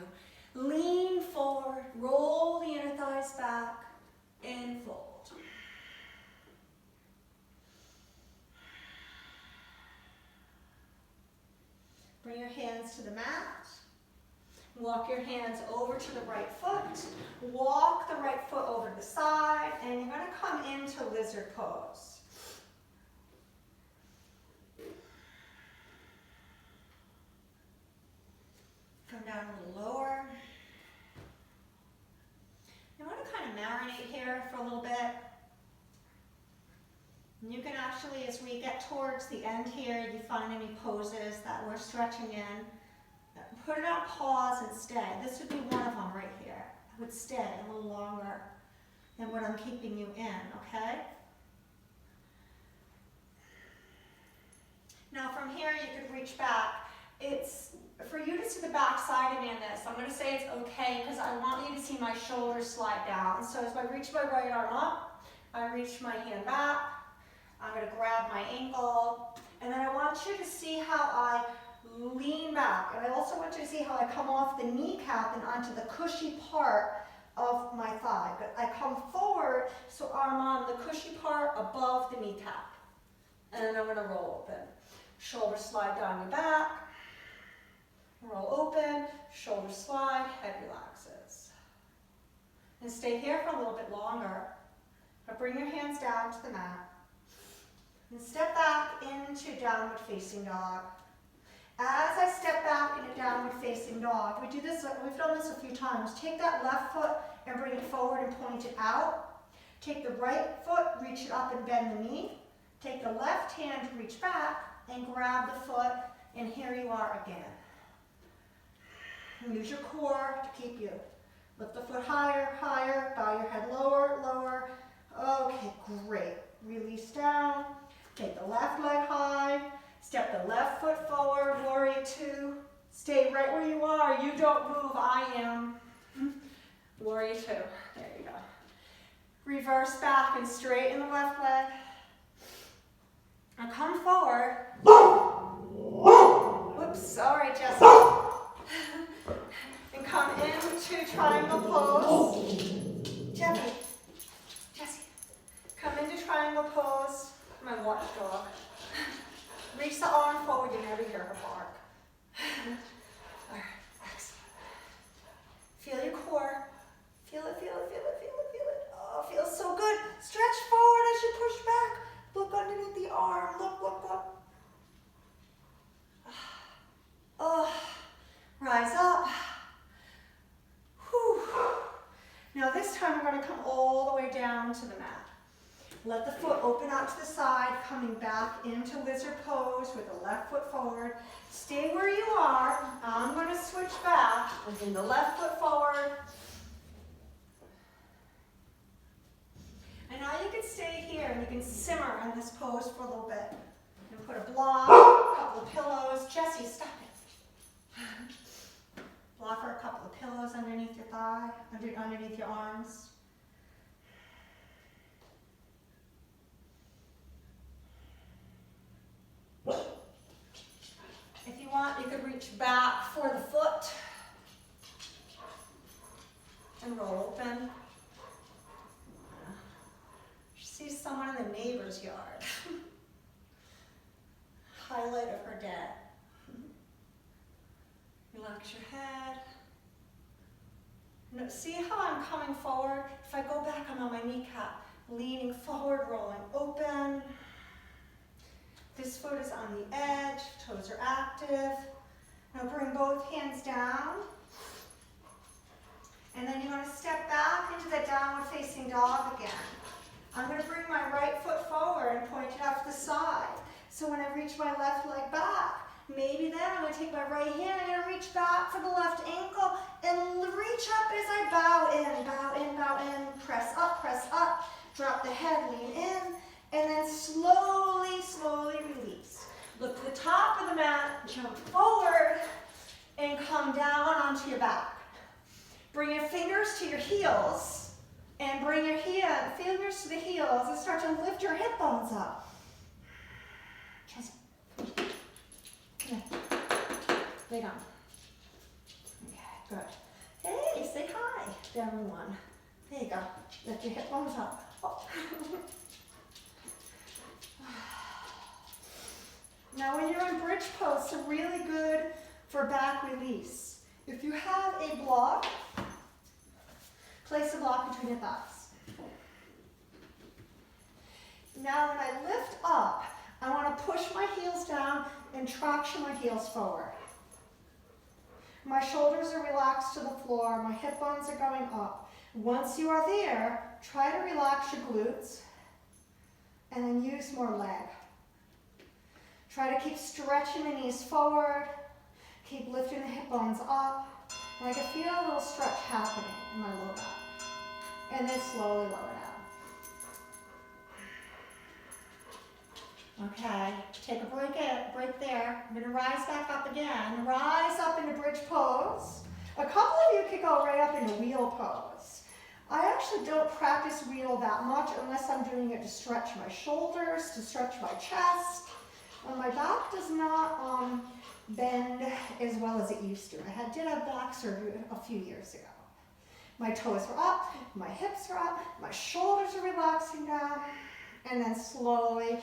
Lean forward, roll the inner thighs back, and fold. Bring your hands to the mat. Walk your hands over to the right foot. Walk the right foot over to the side, and you're going to come into lizard pose. Come down a little lower. You want to kind of marinate here for a little bit. And you can actually, as we get towards the end here, you find any poses that we're stretching in, put it on pause and stay. This would be one of them right here. I would stay a little longer than what I'm keeping you in, okay? Now from here, you could reach back. It's for you to see the back side of me in this. I'm going to say it's okay because I want you to see my shoulders slide down. So as I reach my right arm up, I reach my hand back. I'm going to grab my ankle, and then I want you to see how I lean back. And I also want you to see how I come off the kneecap and onto the cushy part of my thigh. But I come forward, so I'm on the cushy part above the kneecap. And then I'm going to roll open. Shoulders slide down your back. Roll open, shoulders slide, head relaxes. And stay here for a little bit longer. But bring your hands down to the mat. And step back into downward facing dog. As I step back into downward facing dog, we've done this a few times. Take that left foot and bring it forward and point it out. Take the right foot, reach it up and bend the knee. Take the left hand, reach back, and grab the foot, and here you are again. And use your core to keep you. Lift the foot higher, higher, bow your head lower, lower. Okay, great. Release down. Take the left leg high. Step the left foot forward, warrior two. Stay right where you are. You don't move, I am. Warrior two. There you go. Reverse back and straighten the left leg. Now come forward. Whoops, sorry, Jesse. And come into triangle pose. Jesse, come into triangle pose. My watchdog. Reach the arm forward, you never hear her bark. All right, excellent. Feel your core. time we're going to come all the way down to the mat. Let the foot open out to the side, coming back into lizard pose with the left foot forward. Stay where you are. I'm going to switch back and bring the left foot forward. And now you can stay here and you can simmer in this pose for a little bit. You can put a block, a couple of pillows. Jessie, stop it. Block or a couple of pillows underneath your thigh, underneath your arms. If you want, you could reach back for the foot and roll open. See someone in the neighbor's yard. Highlight of her day. Relax your head. Now, see how I'm coming forward? If I go back, I'm on my kneecap, leaning forward, rolling open. This foot is on the edge, toes are active. Now bring both hands down. And then you're going to step back into that downward facing dog again. I'm going to bring my right foot forward and point it out to the side. So when I reach my left leg back, maybe then I'm going to take my right hand, I'm going to reach back for the left ankle and reach up as I bow in, bow in, bow in, press up, drop the head, lean in, and then slowly, slowly release. Look to the top of the mat, jump forward, and come down onto your back. Bring your fingers to your heels. And bring your fingers to the heels and start to lift your hip bones up. Just lay down. Okay, good. Hey, say hi to everyone. There you go. Lift your hip bones up. Oh. Now when you're in bridge pose, it's really good for back release. If you have a block, place a block between your thighs. Now when I lift up, I want to push my heels down and traction my heels forward. My shoulders are relaxed to the floor, my hip bones are going up. Once you are there, try to relax your glutes and then use more leg. Try to keep stretching the knees forward, keep lifting the hip bones up. And I can feel a little stretch happening in my low back. And then slowly lower down. Okay, take a break there. I'm going to rise back up again. Rise up into bridge pose. A couple of you could go right up into wheel pose. I actually don't practice wheel that much unless I'm doing it to stretch my shoulders, to stretch my chest. And my back does not bend as well as it used to. I did have back surgery a few years ago. My toes are up, my hips are up, my shoulders are relaxing down, and then slowly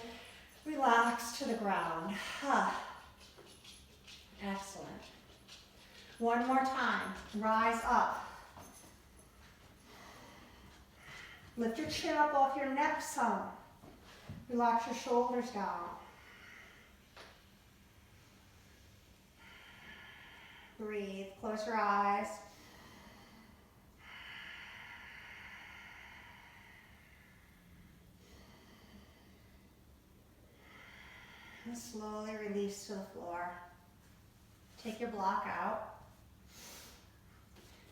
relax to the ground. Excellent. One more time. Rise up. Lift your chin up off your neck some. Relax your shoulders down. Breathe. Close your eyes. And slowly release to the floor. Take your block out.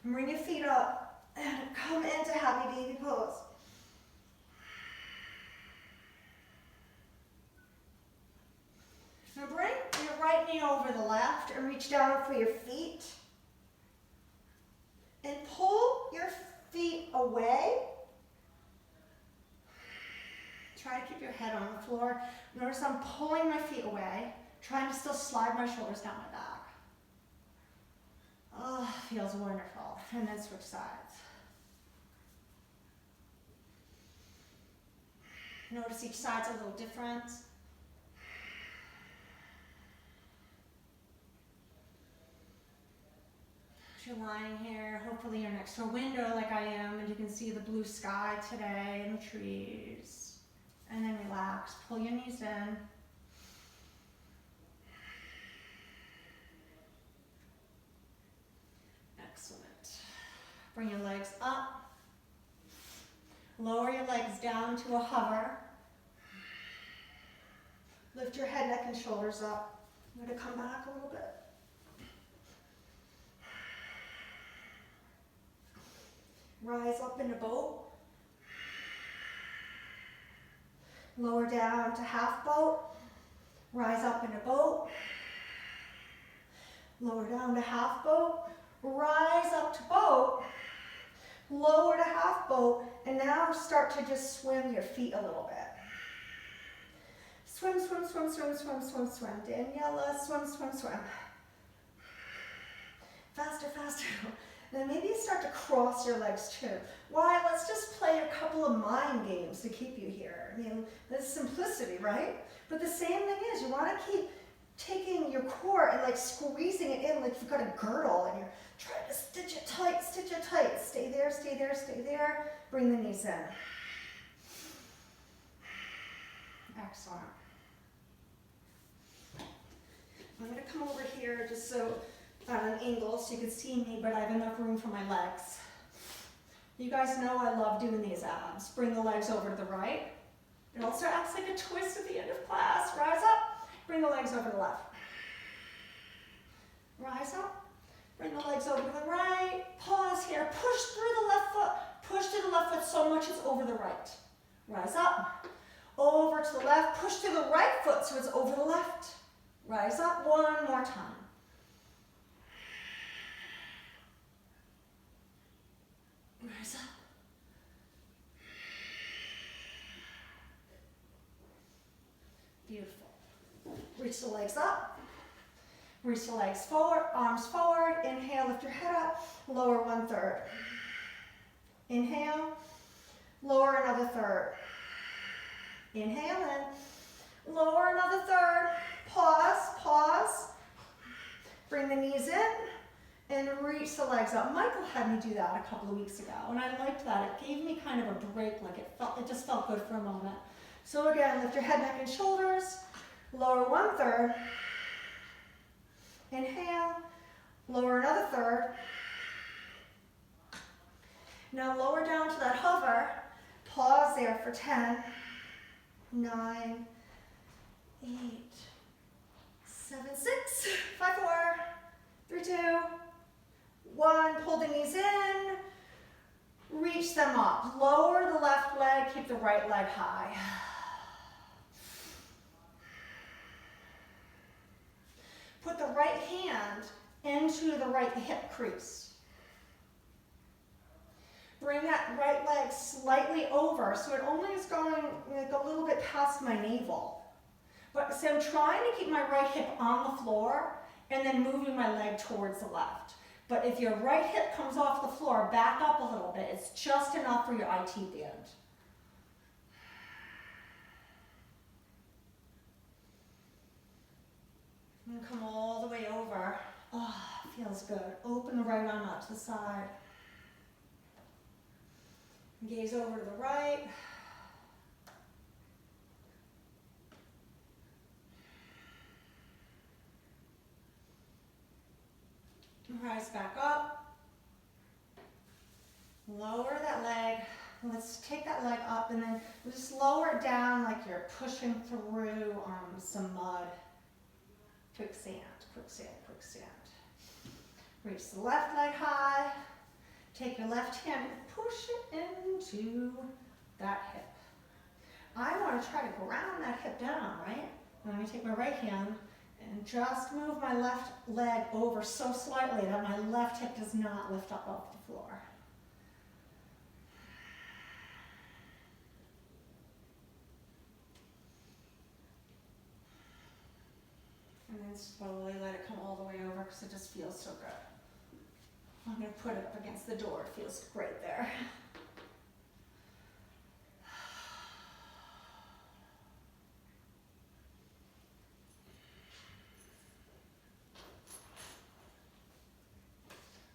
And bring your feet up and come into happy baby pose. Now bring your right knee over the left and reach down for your feet. And pull your feet away. Try to keep your head on the floor. Notice I'm pulling my feet away, trying to still slide my shoulders down my back. Oh, feels wonderful. And then switch sides. Notice each side's a little different. If you're lying here, hopefully you're next to a window like I am, and you can see the blue sky today and the trees. And then relax, pull your knees in. Excellent. Bring your legs up. Lower your legs down to a hover. Lift your head, neck, and shoulders up. I'm going to come back a little bit. Rise up in a boat. Lower down to half boat. Rise up in a boat. Lower down to half boat. Rise up to boat. Lower to half boat. And now start to just swim your feet a little bit. Swim, swim, swim, swim, swim, swim, swim. Daniela, swim, swim, swim. Faster, faster. Then maybe you start to cross your legs too. Why? Let's just play a couple of mind games to keep you here. I mean, that's simplicity, right? But the same thing is, you want to keep taking your core and like squeezing it in like you've got a girdle and you're trying to stitch it tight, stitch it tight. Stay there, stay there, stay there. Bring the knees in. Excellent. I'm going to come over here just so at an angle so you can see me, but I have enough room for my legs. You guys know I love doing these abs. Bring the legs over to the right. It also acts like a twist at the end of class. Rise up. Bring the legs over to the left. Rise up. Bring the legs over to the right. Pause here. Push through the left foot. Push to the left foot so much it's over the right. Rise up. Over to the left. Push to the right foot so it's over the left. Rise up one more time. Rise up. Beautiful. Reach the legs up. Reach the legs forward, arms forward. Inhale, lift your head up. Lower 1/3. Inhale. Lower another third. Inhale in. Lower another third. Pause, pause. Bring the knees in and reach the legs up. Michael had me do that a couple of weeks ago, and I liked that. It gave me kind of a break, like it just felt good for a moment. So again, lift your head, neck, and shoulders. Lower 1/3. Inhale. Lower another third. Now lower down to that hover. Pause there for 10, 9, 8, 7, 6, 5, 4, 3, 2, 1. Pull the knees in. Reach them up. Lower the left leg. Keep the right leg high. Put the right hand into the right hip crease. Bring that right leg slightly over so it only is going like a little bit past my navel. But so I'm trying to keep my right hip on the floor and then moving my leg towards the left. But if your right hip comes off the floor, back up a little bit. It's just enough for your IT band. And come all the way over. Oh, feels good. Open the right arm out to the side. Gaze over to the right. Rise back up. Lower that leg. Let's take that leg up and then just lower it down like you're pushing through some mud. Quicksand, quicksand, quicksand. Reach the left leg high. Take your left hand and push it into that hip. I want to try to ground that hip down, right? I'm going to take my right hand and just move my left leg over so slightly that my left hip does not lift up off the floor. And then slowly let it come all the way over because it just feels so good. I'm going to put it up against the door. It feels great there.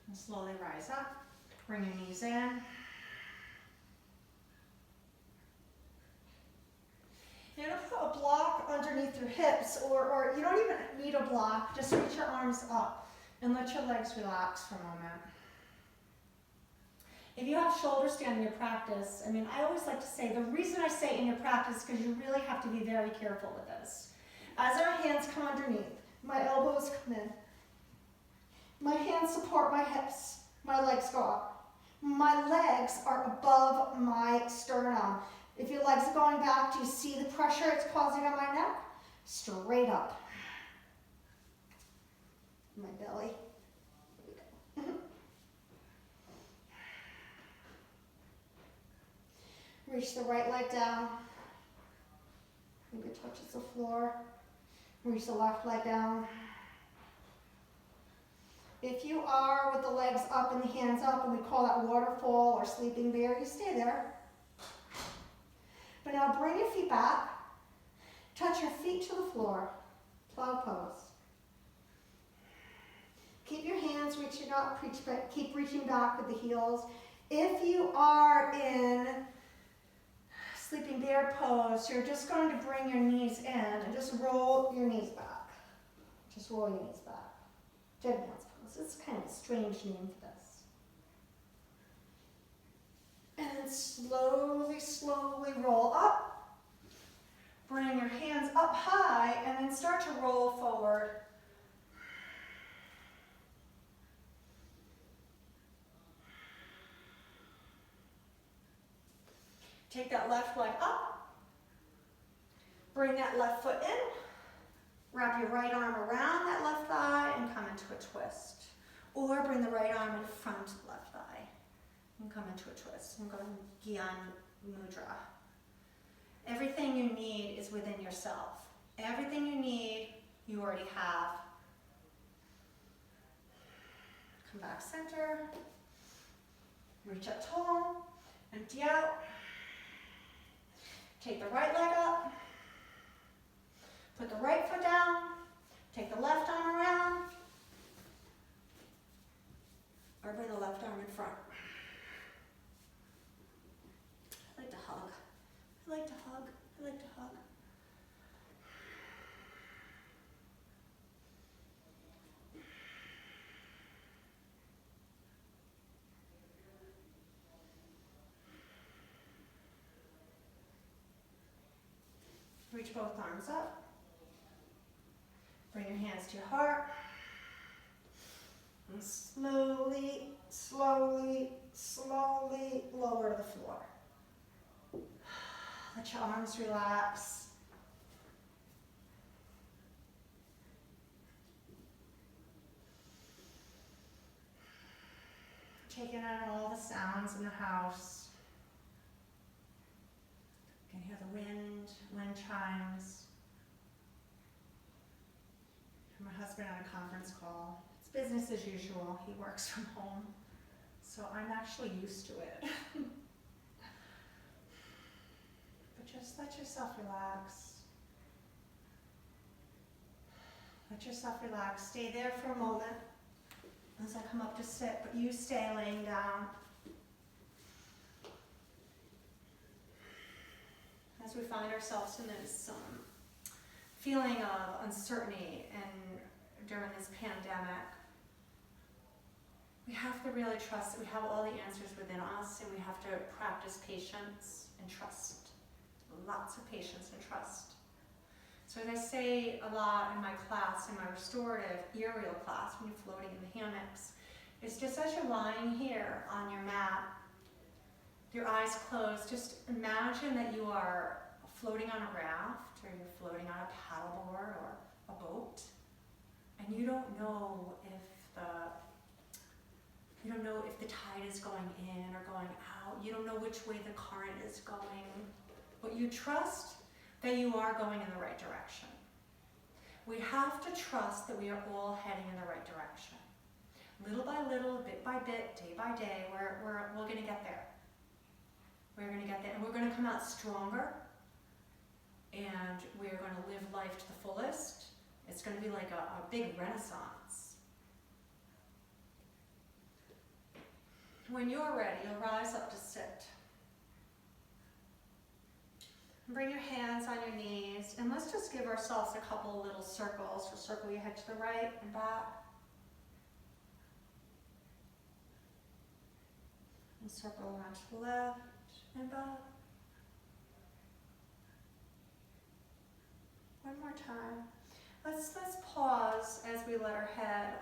And slowly rise up. Bring your knees in. You're going to put a block underneath your hips, or you don't even need a block. Just reach your arms up and let your legs relax for a moment. If you have shoulder stand in your practice, I mean, I always like to say, the reason I say in your practice is because you really have to be very careful with this. As our hands come underneath, my elbows come in, my hands support my hips, my legs go up. My legs are above my sternum. If your legs are going back, do you see the pressure it's causing on my neck? Straight up. My belly. Here we go. Reach the right leg down. Maybe it touches the floor. Reach the left leg down. If you are with the legs up and the hands up, and we call that waterfall or sleeping bear, you stay there. But now bring your feet back. Touch your feet to the floor. Plow pose. Keep your hands reaching up, keep reaching back with the heels. If you are in sleeping bear pose, you're just going to bring your knees in and just roll your knees back. Just roll your knees back. Dead man's pose. It's kind of a strange name for this. And then slowly, slowly roll up. Bring your hands up high and then start to roll forward. Take that left leg up. Bring that left foot in. Wrap your right arm around that left thigh and come into a twist. Or bring the right arm in front of the left thigh and come into a twist. And go Gyan Mudra. Everything you need is within yourself. Everything you need, you already have. Come back center. Reach up tall. Empty out. Take the right leg up. Put the right foot down. Take the left arm around. Or bring the left arm in front. I like to hug. I like to hug. I like to hug. Reach both arms up. Bring your hands to your heart. And slowly, slowly, slowly lower to the floor. Let your arms relax. Taking in all the sounds in the house. You can hear the wind chimes. My husband on a conference call. It's business as usual. He works from home. So I'm actually used to it. But just let yourself relax. Let yourself relax. Stay there for a moment as I come up to sit, but you stay laying down. As we find ourselves in this feeling of uncertainty and during this pandemic, we have to really trust that we have all the answers within us, and we have to practice patience and trust. Lots of patience and trust. So as I say a lot in my class, in my restorative aerial class, when you're floating in the hammocks, it's just as you're lying here on your mat, your eyes closed, just imagine that you are floating on a raft, or you're floating on a paddleboard or a boat, and you don't know if the tide is going in or going out. You don't know which way the current is going, but you trust that you are going in the right direction. We have to trust that we are all heading in the right direction. Little by little, bit by bit, day by day, we're going to get there. We're going to get there, and we're going to come out stronger, and we're going to live life to the fullest. It's going to be like a big renaissance. When you're ready, you'll rise up to sit. Bring your hands on your knees, and let's just give ourselves a couple of little circles. So circle your head to the right and back. And circle around to the left and back. One more time. Let's pause as we let our head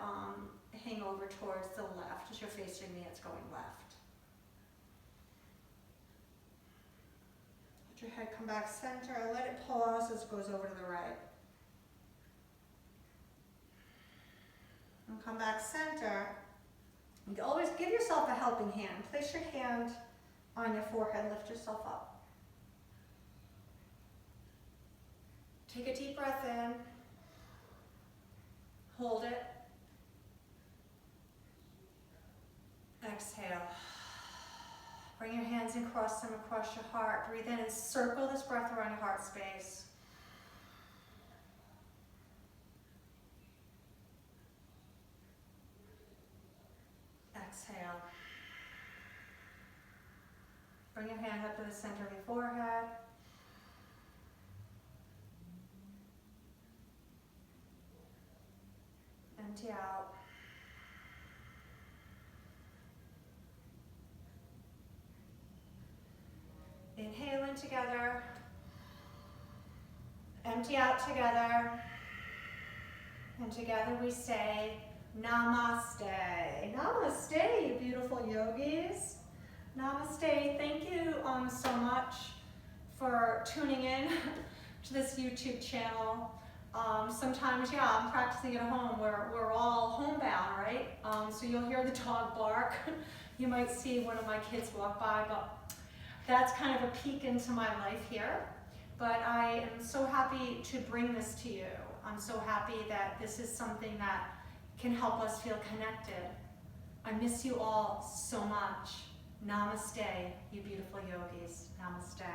hang over towards the left. As you're facing me, it's going left. Let your head come back center. Let it pause as it goes over to the right. And come back center. You always give yourself a helping hand. Place your hand on your forehead. Lift yourself up. Take a deep breath in. Hold it. Exhale. Bring your hands and cross them across your heart. Breathe in and circle this breath around your heart space. Exhale. Bring your hands up to the center of your forehead. Empty out. Inhale in together. Empty out together. And together we say Namaste. Namaste, you beautiful yogis. Namaste. Thank you so much for tuning in to this YouTube channel. Sometimes, yeah, I'm practicing at home. We're all homebound, right? So you'll hear the dog bark. You might see one of my kids walk by, but that's kind of a peek into my life here. But I am so happy to bring this to you. I'm so happy that this is something that can help us feel connected. I miss you all so much. Namaste, you beautiful yogis. Namaste.